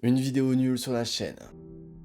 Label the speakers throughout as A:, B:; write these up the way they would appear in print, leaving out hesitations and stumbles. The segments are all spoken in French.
A: Une vidéo nulle sur la chaîne.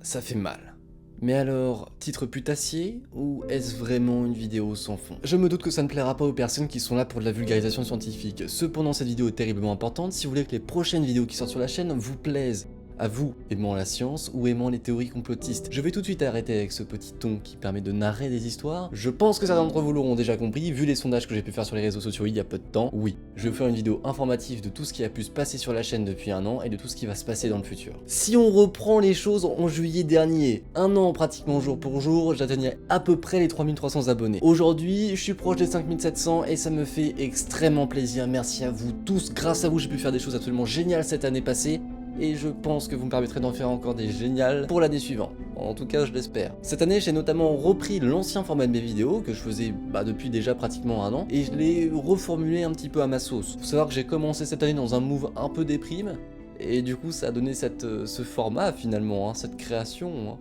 A: Ça fait mal. Mais alors, titre putassier ou est-ce vraiment une vidéo sans fond? Je me doute que ça ne plaira pas aux personnes qui sont là pour de la vulgarisation scientifique. Cependant, cette vidéo est terriblement importante si vous voulez que les prochaines vidéos qui sortent sur la chaîne vous plaisent. À vous, aimant la science ou aimant les théories complotistes. Je vais tout de suite arrêter avec ce petit ton qui permet de narrer des histoires. Je pense que certains d'entre vous l'auront déjà compris, vu les sondages que j'ai pu faire sur les réseaux sociaux il y a peu de temps. Oui, je vais vous faire une vidéo informative de tout ce qui a pu se passer sur la chaîne depuis un an et de tout ce qui va se passer dans le futur. Si on reprend les choses en juillet dernier, un an pratiquement jour pour jour, j'atteignais à peu près les 3300 abonnés. Aujourd'hui, je suis proche des 5700 et ça me fait extrêmement plaisir. Merci à vous tous, grâce à vous j'ai pu faire des choses absolument géniales cette année passée. Et je pense que vous me permettrez d'en faire encore des géniales pour l'année suivante. En tout cas, je l'espère. Cette année, j'ai notamment repris l'ancien format de mes vidéos, que je faisais depuis déjà pratiquement un an, et je l'ai reformulé un petit peu à ma sauce. Faut savoir que j'ai commencé cette année dans un move un peu déprime, et du coup, ça a donné ce format finalement, cette création,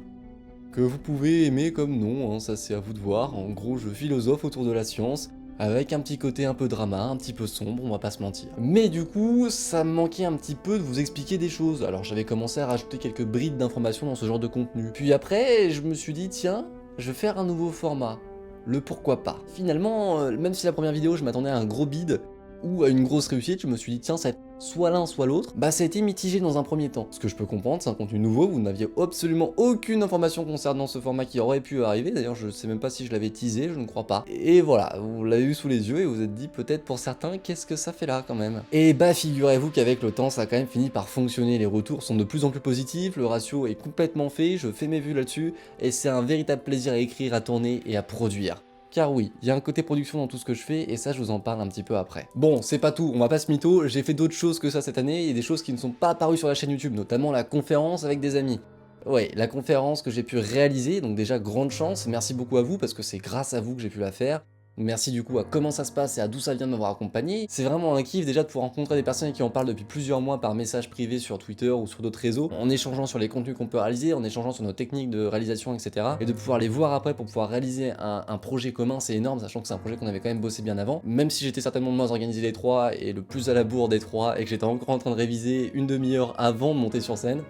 A: que vous pouvez aimer comme non, ça c'est à vous de voir. En gros, je philosophe autour de la science, avec un petit côté un peu drama, un petit peu sombre, on va pas se mentir. Mais du coup, ça me manquait un petit peu de vous expliquer des choses, alors j'avais commencé à rajouter quelques brides d'informations dans ce genre de contenu. Puis après, je me suis dit, tiens, je vais faire un nouveau format. Le pourquoi pas. Finalement, même si la première vidéo, je m'attendais à un gros bide, ou à une grosse réussite, je me suis dit, tiens, ça va être soit l'un, soit l'autre, ça a été mitigé dans un premier temps. Ce que je peux comprendre, c'est un contenu nouveau, vous n'aviez absolument aucune information concernant ce format qui aurait pu arriver, d'ailleurs je sais même pas si je l'avais teasé, je ne crois pas. Et voilà, vous l'avez eu sous les yeux et vous vous êtes dit peut-être pour certains, qu'est-ce que ça fait là quand même? Et figurez-vous qu'avec le temps, ça a quand même fini par fonctionner, les retours sont de plus en plus positifs, le ratio est complètement fait, je fais mes vues là-dessus, et c'est un véritable plaisir à écrire, à tourner et à produire. Car oui, il y a un côté production dans tout ce que je fais et ça je vous en parle un petit peu après. Bon, c'est pas tout, on va pas se mytho, j'ai fait d'autres choses que ça cette année et des choses qui ne sont pas apparues sur la chaîne YouTube, notamment la conférence avec des amis. Ouais, la conférence que j'ai pu réaliser, donc déjà grande chance, merci beaucoup à vous parce que c'est grâce à vous que j'ai pu la faire. Merci du coup à comment ça se passe et à d'où ça vient de m'avoir accompagné. C'est vraiment un kiff déjà de pouvoir rencontrer des personnes qui en parlent depuis plusieurs mois par message privé sur Twitter ou sur d'autres réseaux, en échangeant sur les contenus qu'on peut réaliser, en échangeant sur nos techniques de réalisation, etc. Et de pouvoir les voir après pour pouvoir réaliser un projet commun, c'est énorme, sachant que c'est un projet qu'on avait quand même bossé bien avant. Même si j'étais certainement le moins organisé des trois et le plus à la bourre des trois, et que j'étais encore en train de réviser une demi-heure avant de monter sur scène.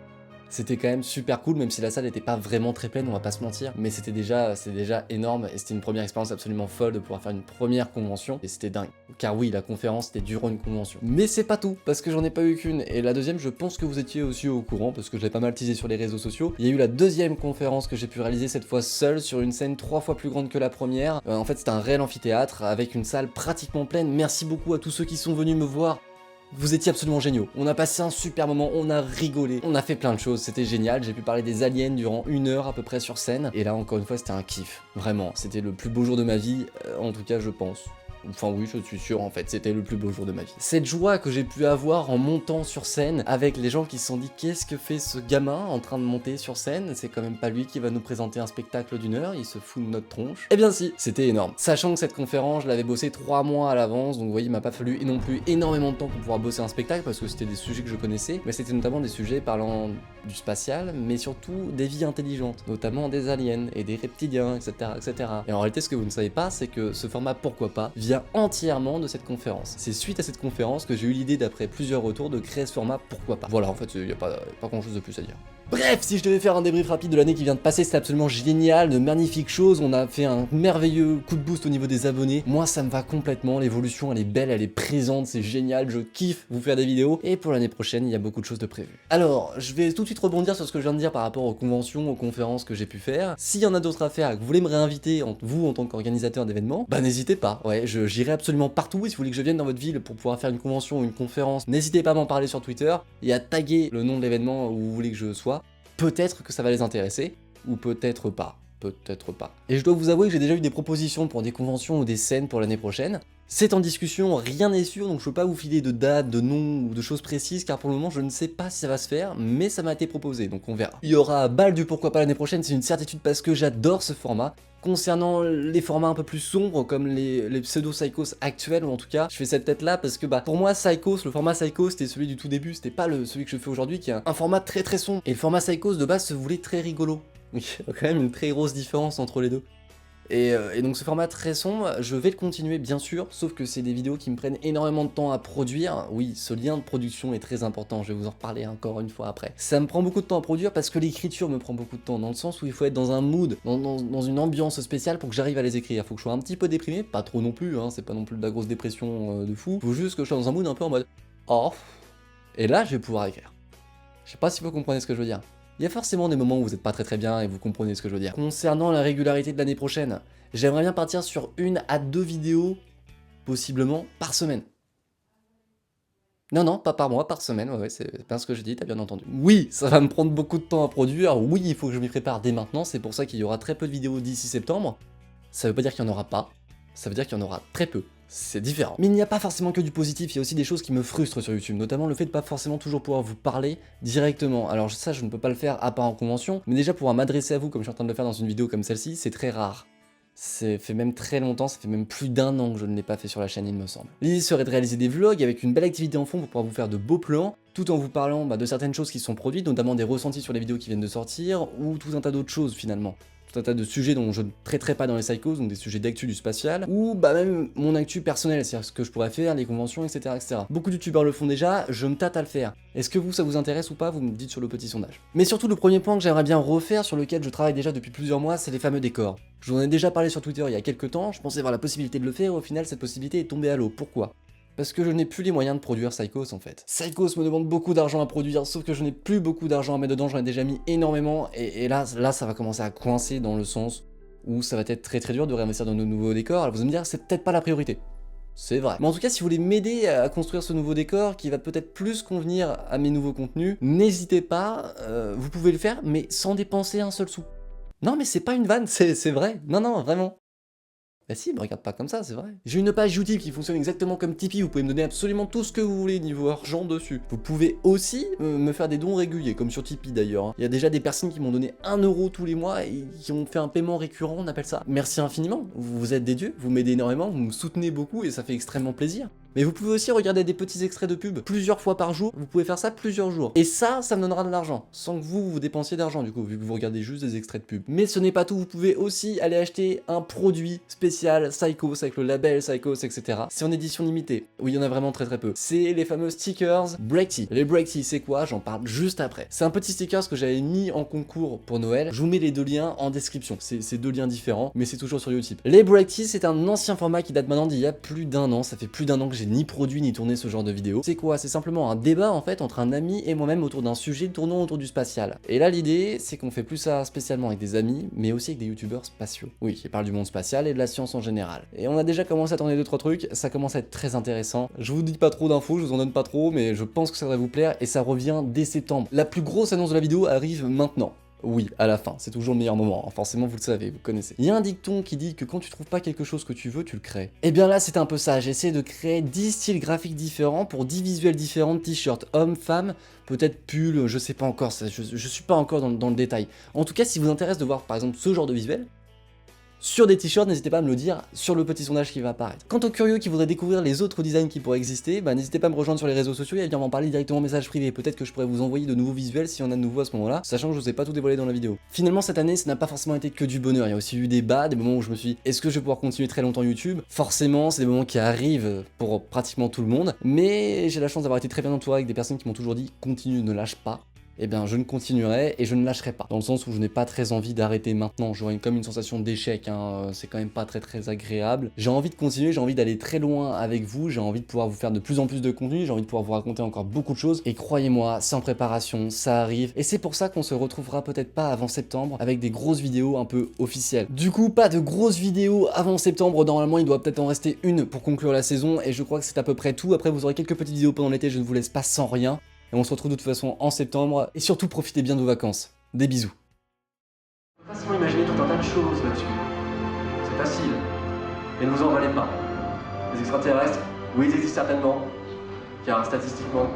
A: C'était quand même super cool, même si la salle n'était pas vraiment très pleine, on va pas se mentir, mais c'était déjà énorme et c'était une première expérience absolument folle de pouvoir faire une première convention et c'était dingue. Car oui, la conférence c'était durant une convention. Mais c'est pas tout, parce que j'en ai pas eu qu'une, et la deuxième, je pense que vous étiez aussi au courant, parce que je l'ai pas mal teasé sur les réseaux sociaux. Il y a eu la deuxième conférence que j'ai pu réaliser cette fois seule sur une scène 3 fois plus grande que la première. En fait, c'était un réel amphithéâtre avec une salle pratiquement pleine. Merci beaucoup à tous ceux qui sont venus me voir. Vous étiez absolument géniaux, on a passé un super moment, on a rigolé, on a fait plein de choses, c'était génial, j'ai pu parler des aliens durant 1 heure à peu près sur scène, et là encore une fois c'était un kiff, vraiment, c'était le plus beau jour de ma vie, en tout cas je pense. Enfin oui, je suis sûr en fait, c'était le plus beau jour de ma vie. Cette joie que j'ai pu avoir en montant sur scène avec les gens qui se sont dit qu'est-ce que fait ce gamin en train de monter sur scène, c'est quand même pas lui qui va nous présenter un spectacle d'1 heure, il se fout de notre tronche. Eh bien si, c'était énorme. Sachant que cette conférence, je l'avais bossé 3 mois à l'avance, donc vous voyez, il m'a pas fallu non plus énormément de temps pour pouvoir bosser un spectacle parce que c'était des sujets que je connaissais, mais c'était notamment des sujets parlant du spatial, mais surtout des vies intelligentes, notamment des aliens et des reptiliens, etc., etc. Et en réalité, ce que vous ne savez pas, c'est que ce format pourquoi pas vient entièrement de cette conférence. C'est suite à cette conférence que j'ai eu l'idée, d'après plusieurs retours, de créer ce format pourquoi pas. Voilà, en fait, il n'y a pas grand chose de plus à dire. Bref, si je devais faire un débrief rapide de l'année qui vient de passer, c'était absolument génial, de magnifiques choses, on a fait un merveilleux coup de boost au niveau des abonnés. Moi ça me va complètement, l'évolution elle est belle, elle est présente, c'est génial, je kiffe vous faire des vidéos, et pour l'année prochaine il y a beaucoup de choses de prévues. Alors, je vais tout de suite rebondir sur ce que je viens de dire par rapport aux conventions, aux conférences que j'ai pu faire. S'il y en a d'autres à faire et que vous voulez me réinviter, vous en tant qu'organisateur d'événements, n'hésitez pas, ouais, j'irai absolument partout, et si vous voulez que je vienne dans votre ville pour pouvoir faire une convention ou une conférence, n'hésitez pas à m'en parler sur Twitter, et à taguer le nom de l'événement où vous voulez que je sois. Peut-être que ça va les intéresser, ou peut-être pas. Peut-être pas. Et je dois vous avouer que j'ai déjà eu des propositions pour des conventions ou des scènes pour l'année prochaine. C'est en discussion, rien n'est sûr, donc je peux pas vous filer de dates, de noms ou de choses précises, car pour le moment je ne sais pas si ça va se faire, mais ça m'a été proposé, donc on verra. Il y aura balle du pourquoi pas l'année prochaine, c'est une certitude parce que j'adore ce format. Concernant les formats un peu plus sombres, comme les pseudo-psychos actuels, ou en tout cas, je fais cette tête là parce que pour moi, Psychos, le format Psychos, c'était celui du tout début, c'était pas celui que je fais aujourd'hui, qui est un format très très sombre. Et le format Psychos de base se voulait très rigolo. Oui, il y a quand même une très grosse différence entre les deux. Et donc ce format très sombre, je vais le continuer bien sûr, sauf que c'est des vidéos qui me prennent énormément de temps à produire. Oui, ce lien de production est très important, je vais vous en reparler encore une fois après. Ça me prend beaucoup de temps à produire parce que l'écriture me prend beaucoup de temps, dans le sens où il faut être dans un mood, dans une ambiance spéciale pour que j'arrive à les écrire. Faut que je sois un petit peu déprimé, pas trop non plus, hein, c'est pas non plus de la grosse dépression de fou. Faut juste que je sois dans un mood un peu en mode oh, et là je vais pouvoir écrire. Je sais pas si vous comprenez ce que je veux dire. Il y a forcément des moments où vous êtes pas très bien et vous comprenez ce que je veux dire. Concernant la régularité de l'année prochaine, j'aimerais bien partir sur 1 à 2 vidéos, possiblement, par semaine. Non, pas par mois, par semaine, ouais, c'est pas ce que je dis, t'as bien entendu. Oui, ça va me prendre beaucoup de temps à produire, oui, il faut que je m'y prépare dès maintenant, c'est pour ça qu'il y aura très peu de vidéos d'ici septembre. Ça veut pas dire qu'il y en aura pas, ça veut dire qu'il y en aura très peu. C'est différent. Mais il n'y a pas forcément que du positif, il y a aussi des choses qui me frustrent sur YouTube, notamment le fait de pas forcément toujours pouvoir vous parler directement. Alors ça, je ne peux pas le faire à part en convention, mais déjà pouvoir m'adresser à vous comme je suis en train de le faire dans une vidéo comme celle-ci, c'est très rare. Ça fait même très longtemps, ça fait même plus d'1 an que je ne l'ai pas fait sur la chaîne, il me semble. L'idée serait de réaliser des vlogs avec une belle activité en fond pour pouvoir vous faire de beaux plans, tout en vous parlant de certaines choses qui sont produites, notamment des ressentis sur les vidéos qui viennent de sortir, ou tout un tas d'autres choses finalement. Tout un tas de sujets dont je ne traiterai pas dans les psychos, donc des sujets d'actu du spatial, ou même mon actu personnel, c'est-à-dire ce que je pourrais faire, les conventions, etc., etc. Beaucoup de youtubeurs le font déjà, je me tâte à le faire. Est-ce que vous, ça vous intéresse ou pas? Vous me dites sur le petit sondage. Mais surtout, le premier point que j'aimerais bien refaire, sur lequel je travaille déjà depuis plusieurs mois, c'est les fameux décors. Je vous en ai déjà parlé sur Twitter il y a quelques temps, je pensais avoir la possibilité de le faire, et au final, cette possibilité est tombée à l'eau. Pourquoi? Parce que je n'ai plus les moyens de produire Psychos en fait. Psychos me demande beaucoup d'argent à produire, sauf que je n'ai plus beaucoup d'argent à mettre dedans, j'en ai déjà mis énormément, et là ça va commencer à coincer dans le sens où ça va être très dur de réinvestir dans de nouveaux décors. Alors vous allez me dire, c'est peut-être pas la priorité. C'est vrai. Mais en tout cas, si vous voulez m'aider à construire ce nouveau décor qui va peut-être plus convenir à mes nouveaux contenus, n'hésitez pas, vous pouvez le faire, mais sans dépenser un seul sou. Non mais c'est pas une vanne, c'est vrai. Non, vraiment. Bah si, me regarde pas comme ça, c'est vrai. J'ai une page YouTube qui fonctionne exactement comme Tipeee, vous pouvez me donner absolument tout ce que vous voulez niveau argent dessus. Vous pouvez aussi me faire des dons réguliers, comme sur Tipeee d'ailleurs, hein. Il y a déjà des personnes qui m'ont donné 1 € tous les mois et qui ont fait un paiement récurrent, on appelle ça. Merci infiniment, vous êtes des dieux, vous m'aidez énormément, vous me soutenez beaucoup et ça fait extrêmement plaisir. Mais vous pouvez aussi regarder des petits extraits de pub plusieurs fois par jour, vous pouvez faire ça plusieurs jours. Et ça me donnera de l'argent, sans que vous dépensiez d'argent du coup, vu que vous regardez juste des extraits de pub. Mais ce n'est pas tout, vous pouvez aussi aller acheter un produit spécial Psychos avec le label Psychos, etc. C'est en édition limitée. Oui, il y en a vraiment très peu. C'est les fameux stickers Break-Tea. Les Break-Tea, c'est quoi? J'en parle juste après. C'est un petit stickers que j'avais mis en concours pour Noël. Je vous mets les 2 liens en description. C'est 2 liens différents, mais c'est toujours sur YouTube. Les Break-Tea, c'est un ancien format qui date maintenant d'il y a plus d'1 an. Ça fait plus d'1 an que j'ai ni produit ni tourné ce genre de vidéo. C'est quoi? C'est simplement un débat en fait entre un ami et moi-même autour d'un sujet tournant autour du spatial. Et là l'idée c'est qu'on fait plus ça spécialement avec des amis, mais aussi avec des youtubeurs spatiaux. Oui, qui parlent du monde spatial et de la science en général. Et on a déjà commencé à tourner 2-3 trucs, ça commence à être très intéressant. Je vous dis pas trop d'infos, je vous en donne pas trop, mais je pense que ça devrait vous plaire et ça revient dès septembre. La plus grosse annonce de la vidéo arrive maintenant. Oui, à la fin, c'est toujours le meilleur moment, hein. Forcément vous le savez, vous connaissez. Il y a un dicton qui dit que quand tu trouves pas quelque chose que tu veux, tu le crées. Et bien là c'est un peu ça, j'ai essayé de créer 10 styles graphiques différents pour 10 visuels différents de t-shirts, hommes, femmes, peut-être pull, je sais pas encore, je suis pas encore dans le détail. En tout cas, si vous intéresse de voir par exemple ce genre de visuel, sur des t-shirts, n'hésitez pas à me le dire sur le petit sondage qui va apparaître. Quant aux curieux qui voudraient découvrir les autres designs qui pourraient exister, n'hésitez pas à me rejoindre sur les réseaux sociaux et à venir m'en parler directement en message privé. Peut-être que je pourrais vous envoyer de nouveaux visuels s'il y en a de nouveaux à ce moment-là, sachant que je vous ai pas tout dévoilé dans la vidéo. Finalement, cette année, ça n'a pas forcément été que du bonheur. Il y a aussi eu des bas, des moments où je me suis dit, est-ce que je vais pouvoir continuer très longtemps YouTube? Forcément, c'est des moments qui arrivent pour pratiquement tout le monde, mais j'ai la chance d'avoir été très bien entouré avec des personnes qui m'ont toujours dit, continue, ne lâche pas. Eh bien je ne continuerai et je ne lâcherai pas. Dans le sens où je n'ai pas très envie d'arrêter maintenant, j'aurais comme une sensation d'échec, hein. C'est quand même pas très agréable. J'ai envie de continuer, j'ai envie d'aller très loin avec vous, j'ai envie de pouvoir vous faire de plus en plus de contenu, j'ai envie de pouvoir vous raconter encore beaucoup de choses, et croyez-moi, c'est en préparation, ça arrive, et c'est pour ça qu'on se retrouvera peut-être pas avant septembre avec des grosses vidéos un peu officielles. Du coup, pas de grosses vidéos avant septembre, normalement il doit peut-être en rester une pour conclure la saison, et je crois que c'est à peu près tout. Après vous aurez quelques petites vidéos pendant l'été, je ne vous laisse pas sans rien. Et on se retrouve de toute façon en septembre, et surtout profitez bien de vos vacances. Des bisous.
B: On peut facilement imaginer tout un tas de choses là-dessus. C'est facile. Mais ne vous emballez pas. Les extraterrestres, oui, ils existent certainement. Car statistiquement,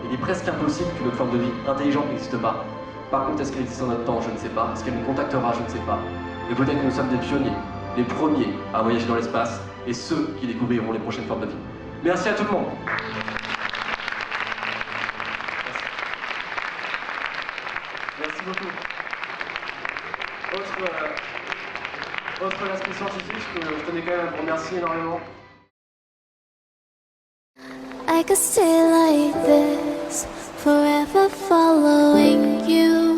B: il est presque impossible qu'une autre forme de vie intelligente n'existe pas. Par contre, est-ce qu'elle existe en notre temps? Je ne sais pas. Est-ce qu'elle nous contactera? Je ne sais pas. Et peut-être que nous sommes des pionniers, les premiers à voyager dans l'espace, et ceux qui découvriront les prochaines formes de vie. Merci à tout le monde. Merci beaucoup. Autre aspect scientifique, je tenais quand même à vous remercier énormément.
C: I could stay like this, forever following you.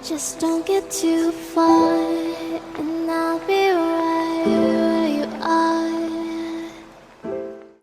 C: Just don't get too far, and I'll be right.